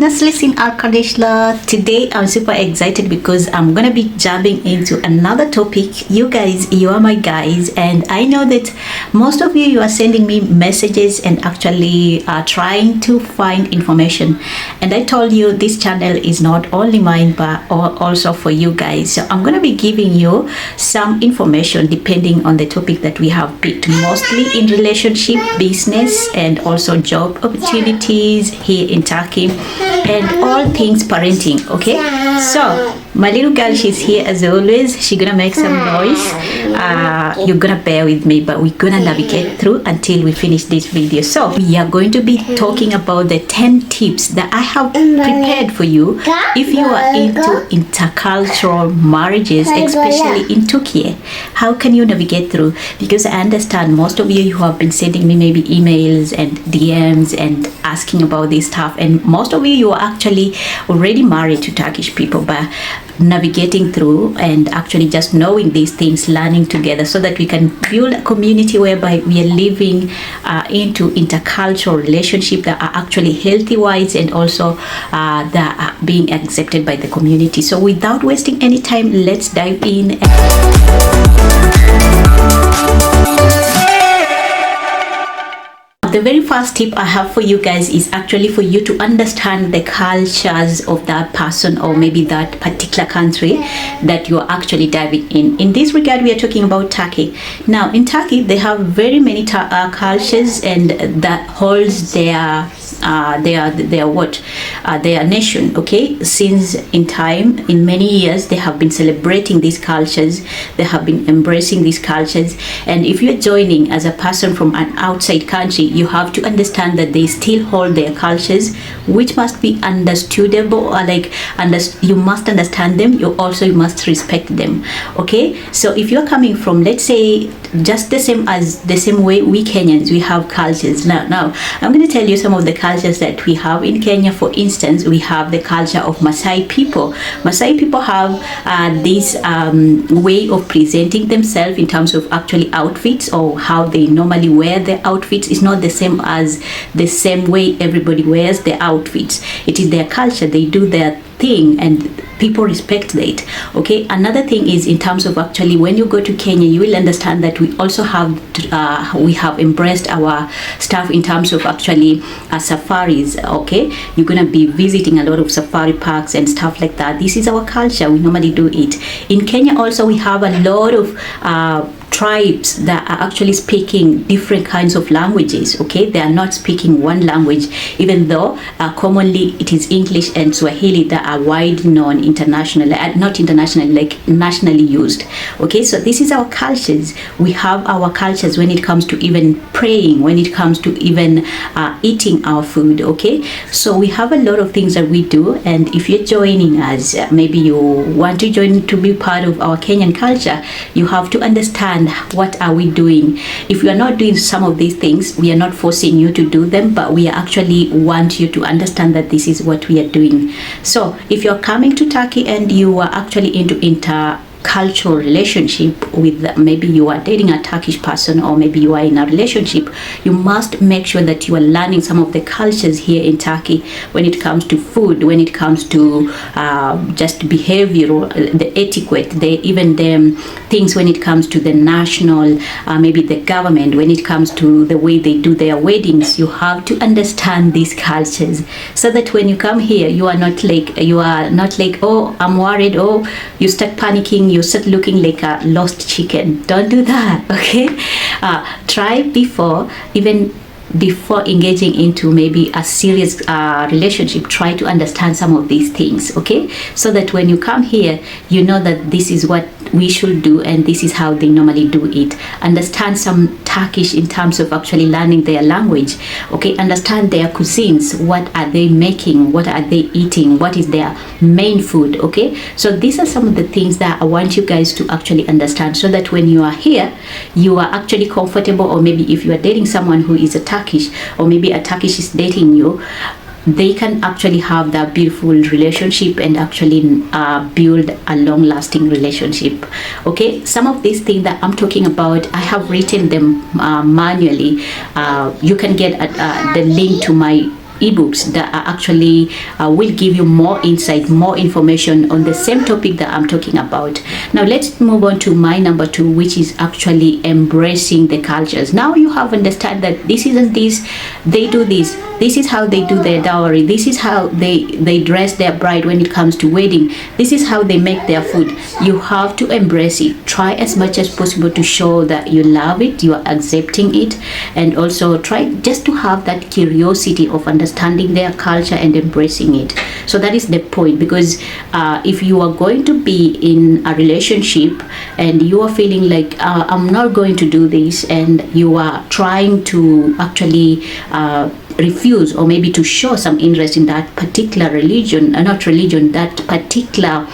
Nasılsın arkadaşlar? Today I'm super excited because I'm gonna be jumping into another topic. You guys, you are my guys, and I know that most of you are sending me messages and actually are trying to find information. And I told you this channel is not only mine but also for you guys. So I'm gonna be giving you some information depending on the topic that we have picked, mostly in relationship, business, and also job opportunities here in Turkey, and all things parenting. Okay, so my little girl, she's here as always. She's gonna make some noise. You're gonna bear with me, but we're gonna navigate through until we finish this video. So we are going to be talking about the 10 tips that I have prepared for you if you are into intercultural marriages, especially in Turkey. How can you navigate through? Because I understand most of you who have been sending me maybe emails and DMs and asking about this stuff, and most of you are actually already married to Turkish people, but navigating through and actually just knowing these things, learning together so that we can build a community whereby we are living into intercultural relationship that are actually healthy wise, and also that are being accepted by the community. So without wasting any time, let's dive in. The very first tip I have for you guys is actually for you to understand the cultures of that person or maybe that particular country that you're actually diving in. In this regard, we are talking about Turkey. Now, in Turkey, they have very many cultures, and that holds their nation. Okay, since in time, in many years, they have been celebrating these cultures. They have been embracing these cultures, and if you're joining as a person from an outside country, you have to understand that they still hold their cultures, which must be understandable, or you must understand them. You must respect them. Okay, so if you're coming from, let's say, just the same way we Kenyans, we have cultures. Now I'm going to tell you some of the cultures that we have in Kenya. For instance, we have the culture of Maasai people. Maasai people have this way of presenting themselves in terms of actually outfits, or how they normally wear their outfits. It's not the same as the same way everybody wears their outfits. It is their culture. They do their thing and people respect that. Okay, another thing is in terms of actually when you go to Kenya, you will understand that we also have embraced our stuff in terms of actually safaris. Okay, you're gonna be visiting a lot of safari parks and stuff like that. This is our culture. We normally do it. In Kenya also, we have a lot of tribes that are actually speaking different kinds of languages. Okay, they are not speaking one language, even though commonly it is English and Swahili that are widely known internationally, not internationally, like nationally used. Okay, so this is our cultures. We have our cultures when it comes to even praying, when it comes to even eating our food. Okay, so we have a lot of things that we do, and if you're joining us, maybe you want to join to be part of our Kenyan culture, you have to understand what are we doing. If you are not doing some of these things, we are not forcing you to do them, but we actually want you to understand that this is what we are doing. So if you're coming to Turkey and you are actually into intercultural relationship with, maybe you are dating a Turkish person, or maybe you are in a relationship, you must make sure that you are learning some of the cultures here in Turkey when it comes to food, when it comes to just behavioral, the etiquette, even the things when it comes to the national, maybe the government, when it comes to the way they do their weddings. You have to understand these cultures so that when you come here, you are not like, oh, I'm worried, oh, you start panicking, you start looking like a lost chicken. Don't do that. Okay, try before engaging into maybe a serious relationship, try to understand some of these things. Okay, so that when you come here, you know that this is what we should do and this is how they normally do it. Understand some Turkish in terms of actually learning their language. Okay, understand their cuisines. What are they making? What are they eating? What is their main food? Okay, so these are some of the things that I want you guys to actually understand, so that when you are here, you are actually comfortable. Or maybe if you are dating someone who is a Turkish, or maybe a Turkish is dating you, they can actually have that beautiful relationship and actually build a long-lasting relationship. Okay, some of these things that I'm talking about, I have written them manually. You can get the link to my ebooks that are actually will give you more insight, more information on the same topic that I'm talking about. Now let's move on to my number 2, which is actually embracing the cultures. Now you have understand that this isn't this, they do this, this is how they do their dowry, this is how they dress their bride when it comes to wedding, this is how they make their food. You have to embrace it. Try as much as possible to show that you love it, you are accepting it, and also try just to have that curiosity of understanding their culture and embracing it. So that is the point, because if you are going to be in a relationship and you are feeling like I'm not going to do this, and you are trying to actually refuse or maybe to show some interest in that particular religion, not religion, that particular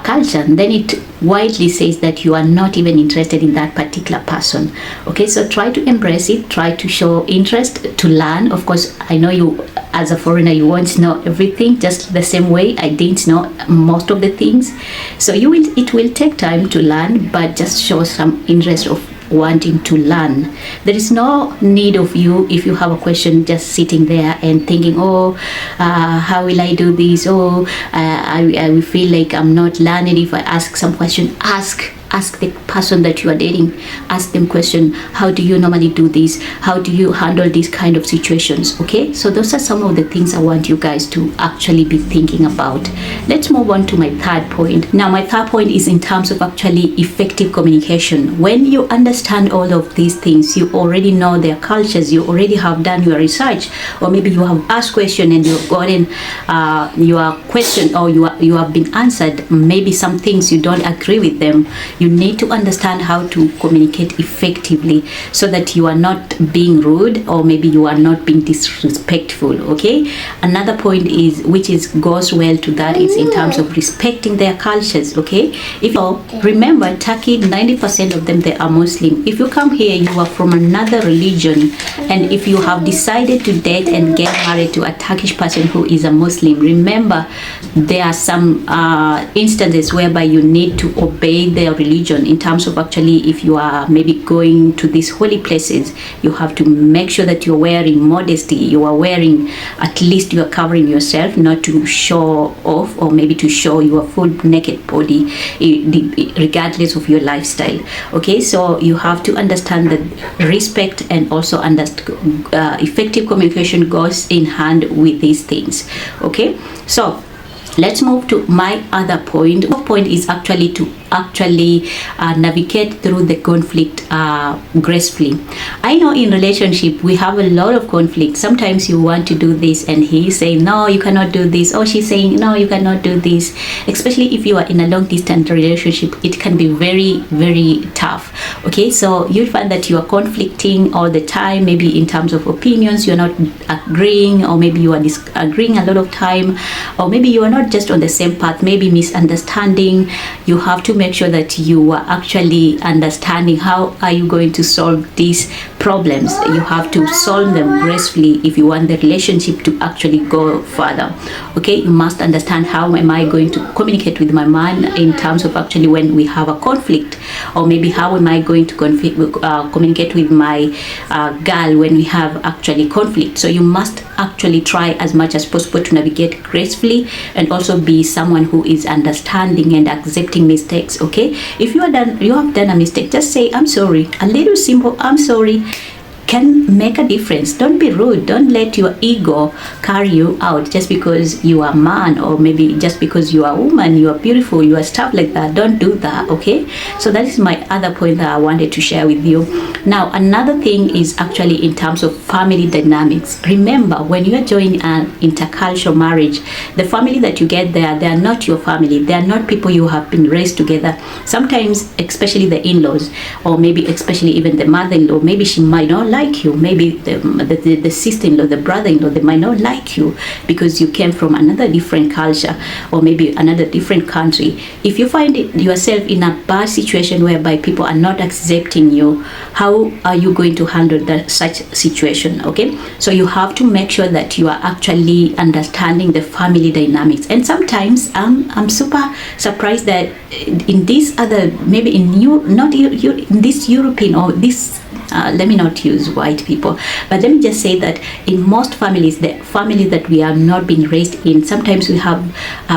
culture, then it widely says that you are not even interested in that particular person. Okay, so try to embrace it, try to show interest, to learn. Of course, I know you as a foreigner, you won't know everything, just the same way I didn't know most of the things. So it will take time to learn, but just show some interest of wanting to learn. There is no need of you, if you have a question, just sitting there and thinking, how will I do this, I will feel like I'm not learning if I ask some question. Ask the person that you are dating, ask them question, how do you normally do this, how do you handle these kind of situations? Okay, so those are some of the things I want you guys to actually be thinking about. Let's move on to my third point. Now my third point is in terms of actually effective communication. When you understand all of these things, you already know their cultures, you already have done your research, or maybe you have asked question and you've gotten your question, or you have been answered maybe some things you don't agree with them. You need to understand how to communicate effectively so that you are not being rude, or maybe you are not being disrespectful. Okay, another point is, which is goes well to that, is in terms of respecting their cultures. Okay, if you remember, Turkey, 90% of them, they are Muslim. If you come here, you are from another religion, and if you have decided to date and get married to a Turkish person who is a Muslim, remember there are some instances whereby you need to obey their religion. In terms of actually, if you are maybe going to these holy places, you have to make sure that you're wearing modesty, you are wearing, at least you are covering yourself, not to show off or maybe to show your full naked body, regardless of your lifestyle. Okay, so you have to understand that respect and also effective communication goes in hand with these things. Okay, so let's move to my other point. The point is actually to navigate through the conflict gracefully. I know in relationship we have a lot of conflict. Sometimes you want to do this and he's saying no, you cannot do this, or she's saying no, you cannot do this. Especially if you are in a long distance relationship, it can be very, very tough. Okay, so you'll find that you are conflicting all the time, maybe in terms of opinions, you're not agreeing, or maybe you are disagreeing a lot of time, or maybe you are not just on the same path, maybe misunderstanding. You have to make sure that you are actually understanding how are you going to solve these problems. You have to solve them gracefully if you want the relationship to actually go further. Okay, you must understand how am I going to communicate with my man in terms of actually when we have a conflict, or maybe how am I going to communicate with my girl when we have actually conflict. So you must actually try as much as possible to navigate gracefully, and also be someone who is understanding and accepting mistakes. Okay, if you have done a mistake, just say I'm sorry. A little simple I'm sorry can make a difference. Don't be rude. Don't let your ego carry you out just because you are a man, or maybe just because you are a woman, you are beautiful, you are stuff like that. Don't do that. Okay, so that is my other point that I wanted to share with you. Now another thing is actually in terms of family dynamics. Remember, when you are joining an intercultural marriage, the family that you get there, they are not your family. They are not people you have been raised together. Sometimes, especially the in-laws, or maybe especially even the mother-in-law, maybe she might not like you, maybe the sister-in-law, the brother-in-law, they might not like you because you came from another different culture, or maybe another different country. If you find yourself in a bad situation whereby people are not accepting you, how are you going to handle such situation? Okay, so you have to make sure that you are actually understanding the family dynamics. And sometimes I'm super surprised that in this other, maybe in this European or this let me not use white people, but let me just say that in most families, the family that we are not being raised in, sometimes we have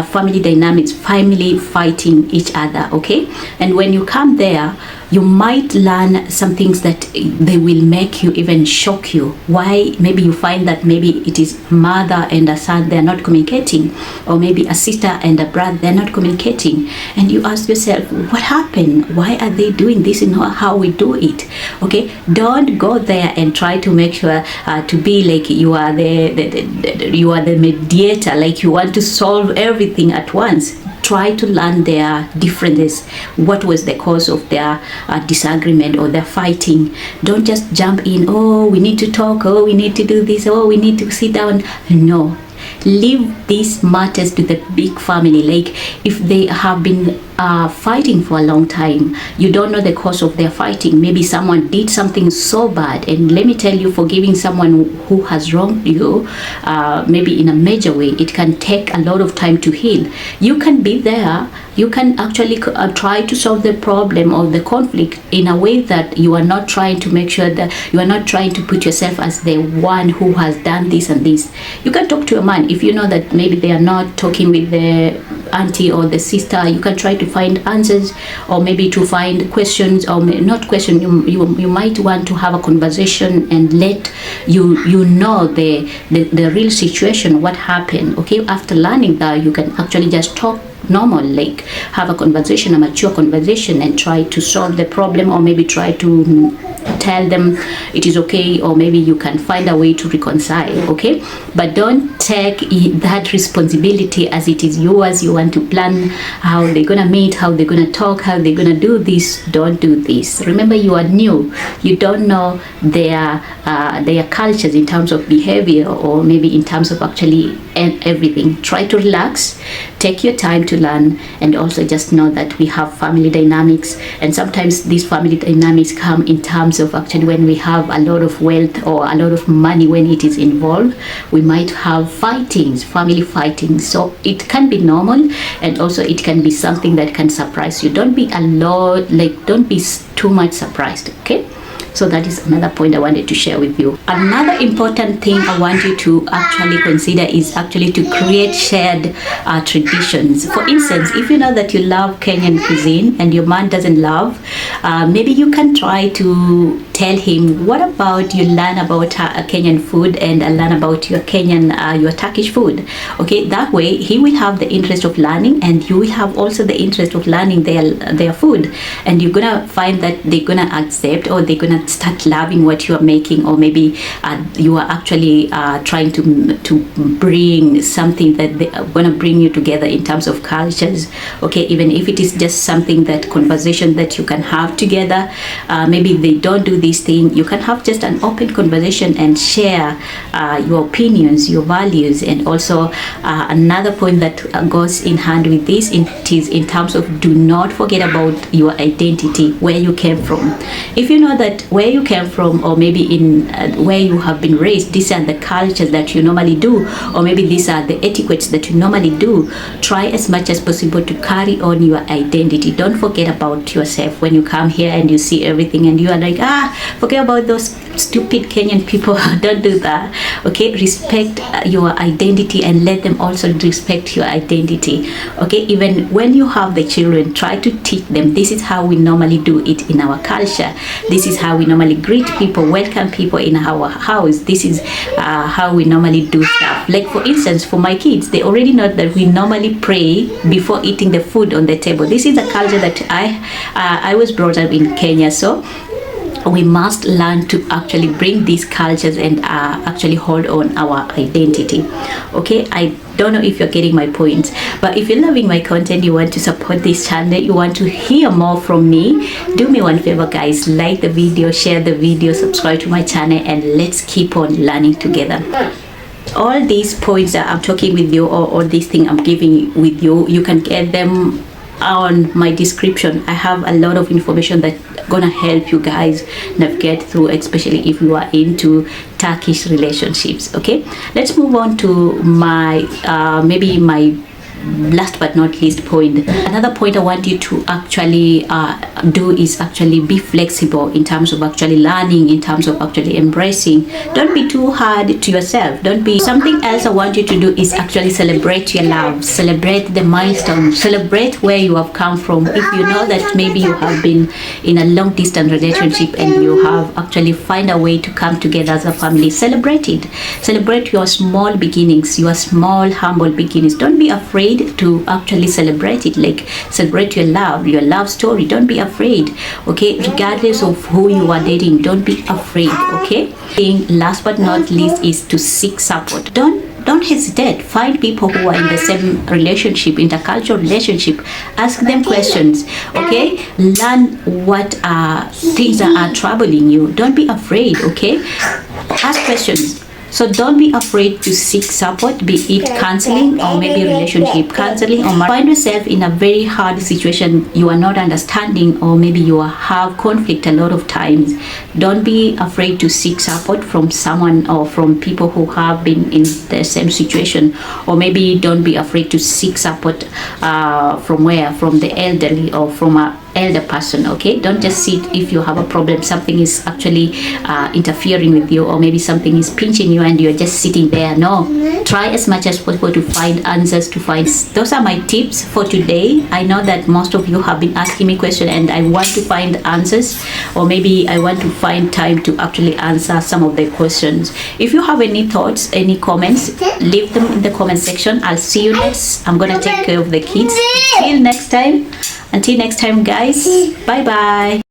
family dynamics, family fighting each other, okay? And when you come there, you might learn some things that they will make you even shock you. Why? Maybe you find that maybe it is mother and a son, they're not communicating, or maybe a sister and a brother, they're not communicating, and you ask yourself, what happened? Why are they doing this? Is not how we do it. Okay, don't go there and try to make sure to be like you are the mediator, like you want to solve everything at once. Try to learn their differences. What was the cause of their disagreement or their fighting? Don't just jump in, oh, we need to talk, oh, we need to do this, oh, we need to sit down. No, leave these matters to the big family. Like if they have been fighting for a long time, you don't know the cause of their fighting. Maybe someone did something so bad, and let me tell you, forgiving someone who has wronged you, maybe in a major way, it can take a lot of time to heal. You can be there, you can actually try to solve the problem or the conflict in a way that you are not trying to make sure that you are not trying to put yourself as the one who has done this and this. You can talk to a man if you know that maybe they are not talking with the auntie or the sister. You can try to find answers, or maybe to find questions, or not question. You might want to have a conversation and let you know the real situation, what happened. Okay, after learning that, you can actually just talk normal, like have a conversation, a mature conversation, and try to solve the problem, or maybe try to tell them it is okay, or maybe you can find a way to reconcile. Okay, but don't take that responsibility as it is yours. You want to plan how they're gonna meet, how they're gonna talk, how they're gonna do this. Don't do this. Remember, you are new, you don't know their cultures in terms of behavior, or maybe in terms of actually everything. Try to relax, take your time to learn, and also just know that we have family dynamics, and sometimes these family dynamics come in terms of actually when we have a lot of wealth or a lot of money. When it is involved, we might have fightings, family fighting. So it can be normal, and also it can be something that can surprise you. Don't be don't be too much surprised. Okay, so that is another point I wanted to share with you. Another important thing I want you to actually consider is actually to create shared traditions. For instance, if you know that you love Kenyan cuisine and your man doesn't love, maybe you can try to tell him, what about you learn about Kenyan food, and learn about your your Turkish food. Okay, that way he will have the interest of learning, and you will have also the interest of learning their food, and you're gonna find that they're gonna accept, or they're gonna start loving what you are making, or maybe you are actually trying to bring something that they are gonna bring you together in terms of cultures. Okay, even if it is just something, that conversation that you can have together. Maybe they don't do this thing, you can have just an open conversation and share your opinions, your values. And also another point that goes in hand with this, it is in terms of, do not forget about your identity, where you came from. If you know that where you came from, or maybe in where you have been raised, these are the cultures that you normally do, or maybe these are the etiquettes that you normally do, try as much as possible to carry on your identity. Don't forget about yourself when you come here and you see everything and you are like, forget about those stupid Kenyan people. Don't do that. Okay, respect your identity, and let them also respect your identity. Okay, even when you have the children, try to teach them, this is how we normally do it in our culture, this is how we normally greet people, welcome people in our house, this is how we normally do stuff. Like for instance, for my kids, they already know that we normally pray before eating the food on the table. This is a culture that I was brought up in Kenya, so we must learn to actually bring these cultures and actually hold on our identity. Okay, I don't know if you're getting my point, but if you're loving my content, you want to support this channel, you want to hear more from me, do me one favor guys, like the video, share the video, subscribe to my channel, and let's keep on learning together. All these points that I'm talking with you, or all these things I'm giving with you, you can get them on my description. I have a lot of information that's gonna help you guys navigate through, especially if you are into Turkish relationships. Okay, let's move on to my maybe my last but not least point, another point I want you to actually do is actually be flexible in terms of actually learning, in terms of actually embracing. Don't be too hard to yourself. Don't be. Something else I want you to do is actually celebrate your love, celebrate the milestone, celebrate where you have come from. If you know that maybe you have been in a long distance relationship and you have actually find a way to come together as a family, celebrate it. Celebrate your small beginnings, your small humble beginnings. Don't be afraid to actually celebrate it. Like, celebrate your love story. Don't be afraid, okay? Regardless of who you are dating, don't be afraid, okay? Last but not least is to seek support. Don't hesitate. Find people who are in the same relationship, intercultural relationship. Ask them questions, okay? Learn what things that are troubling you. Don't be afraid, okay? Ask questions. So don't be afraid to seek support, be it counseling or maybe relationship counseling, or find yourself in a very hard situation you are not understanding, or maybe you have conflict a lot of times. Don't be afraid to seek support from someone or from people who have been in the same situation, or maybe don't be afraid to seek support from the elderly or from a elder person, okay? Don't just sit if you have a problem, something is actually interfering with you, or maybe something is pinching you and you're just sitting there. No, try as much as possible to find answers, those are my tips for today. I know that most of you have been asking me questions and I want to find answers, or maybe I want to find time to actually answer some of the questions. If you have any thoughts, any comments, leave them in the comment section. I'll see you next. I'm gonna take care of the kids. Until next time, guys, bye bye.